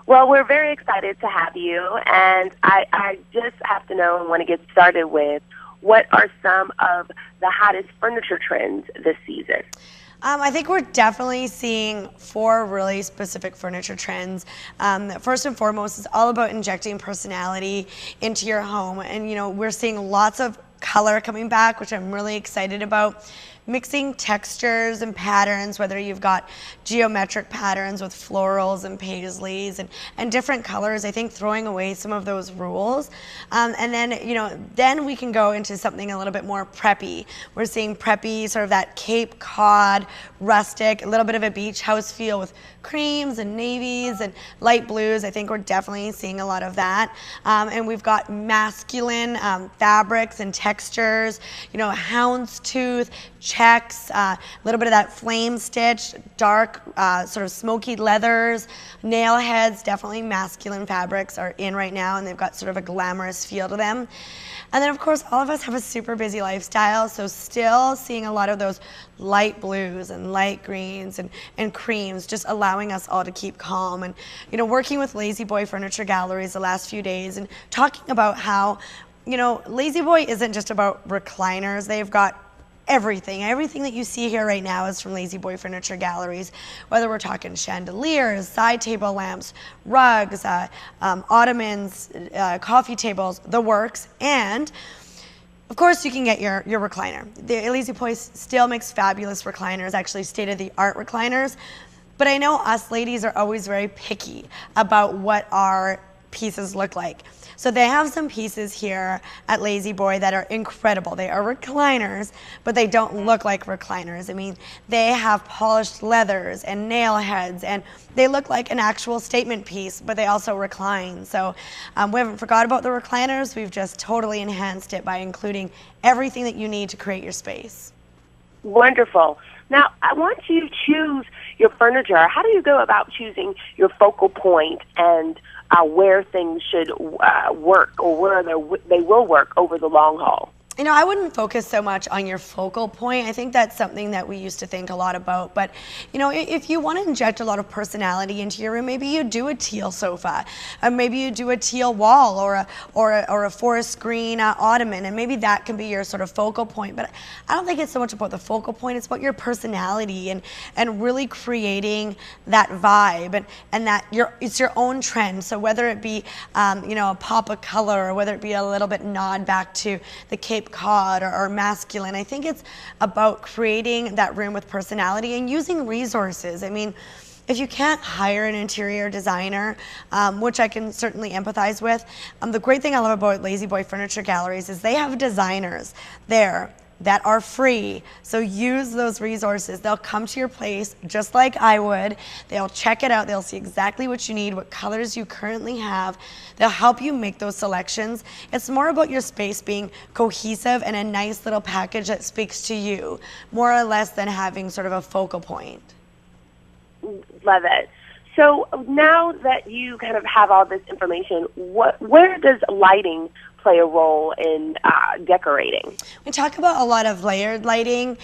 Well, we're very excited to have you, and I just have to know and want to get started with what are some of the hottest furniture trends this season? I think we're definitely seeing 4 really specific furniture trends. First and foremost, it's all about injecting personality into your home. And, we're seeing lots of color coming back, which I'm really excited about. Mixing textures and patterns, whether you've got geometric patterns with florals and paisleys and different colors, I think throwing away some of those rules. And then, then we can go into something a little bit more preppy. We're seeing preppy, sort of that Cape Cod, rustic, a little bit of a beach house feel with creams and navies and light blues. I think we're definitely seeing a lot of that. And we've got masculine fabrics and textures, houndstooth, checks, a little bit of that flame stitch, dark sort of smoky leathers, nail heads. Definitely masculine fabrics are in right now, and they've got sort of a glamorous feel to them. And then, of course, all of us have a super busy lifestyle, so still seeing a lot of those light blues and light greens and creams, just allowing us all to keep calm. And, working with Lazy Boy Furniture Galleries the last few days and talking about how, Lazy Boy isn't just about recliners. They've got everything. Everything that you see here right now is from Lazy Boy Furniture Galleries, whether we're talking chandeliers, side table lamps, rugs, ottomans, coffee tables, the works, and of course you can get your recliner. The Lazy Boy still makes fabulous recliners, actually state-of-the-art recliners, but I know us ladies are always very picky about what our pieces look like. So they have some pieces here at Lazy Boy that are incredible. They are recliners, but they don't look like recliners. I mean, they have polished leathers and nail heads, and they look like an actual statement piece, but they also recline. So we haven't forgot about the recliners. We've just totally enhanced it by including everything that you need to create your space. Wonderful. Now, once you choose your furniture, how do you go about choosing your focal point and where things should work, or where they will work over the long haul? I wouldn't focus so much on your focal point. I think that's something that we used to think a lot about. But, if you want to inject a lot of personality into your room, maybe you do a teal sofa, maybe you do a teal wall or a forest green ottoman, and maybe that can be your sort of focal point. But I don't think it's so much about the focal point. It's about your personality and really creating that vibe and that it's your own trend. So whether it be, a pop of color, or whether it be a little bit nod back to the Cape Cod or masculine, I think it's about creating that room with personality and using resources. I mean, if you can't hire an interior designer, which I can certainly empathize with, the great thing I love about Lazy Boy Furniture Galleries is they have designers there that are free. So use those resources. They'll come to your place just like I would. They'll check it out. They'll see exactly what you need, what colors you currently have. They'll help you make those selections. It's more about your space being cohesive and a nice little package that speaks to you, more or less than having sort of a focal point. Love it. So now that you kind of have all this information, where does lighting play a role in decorating? We talk about a lot of layered lighting.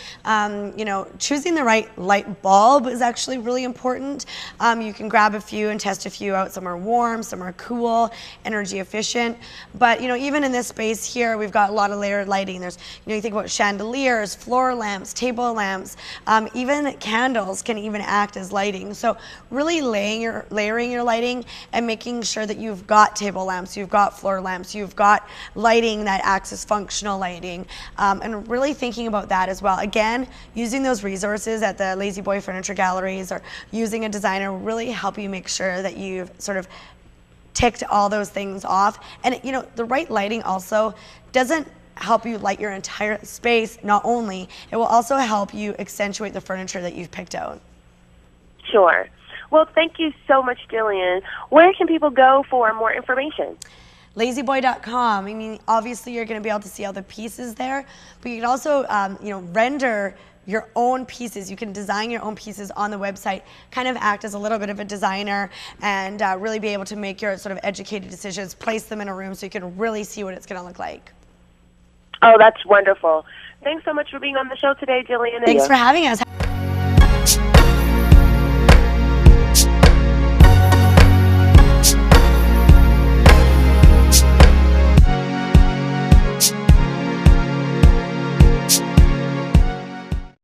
Choosing the right light bulb is actually really important. You can grab a few and test a few out. Some are warm, some are cool, energy efficient. But even in this space here, we've got a lot of layered lighting. There's, you think about chandeliers, floor lamps, table lamps, even candles can even act as lighting. So really layering your lighting and making sure that you've got table lamps, you've got floor lamps, you've got lighting that acts as functional lighting, and really thinking about that as well. Again, using those resources at the Lazy Boy Furniture Galleries or using a designer will really help you make sure that you've sort of ticked all those things off. And the right lighting also doesn't help you light your entire space. Not only, it will also help you accentuate the furniture that you've picked out. Sure. Well, thank you so much, Jillian. Where can people go for more information? LazyBoy.com. I mean, obviously you're going to be able to see all the pieces there, but you can also, render your own pieces. You can design your own pieces on the website, kind of act as a little bit of a designer, and really be able to make your sort of educated decisions, place them in a room so you can really see what it's going to look like. Oh, that's wonderful. Thanks so much for being on the show today, Jillian. Thanks for having us.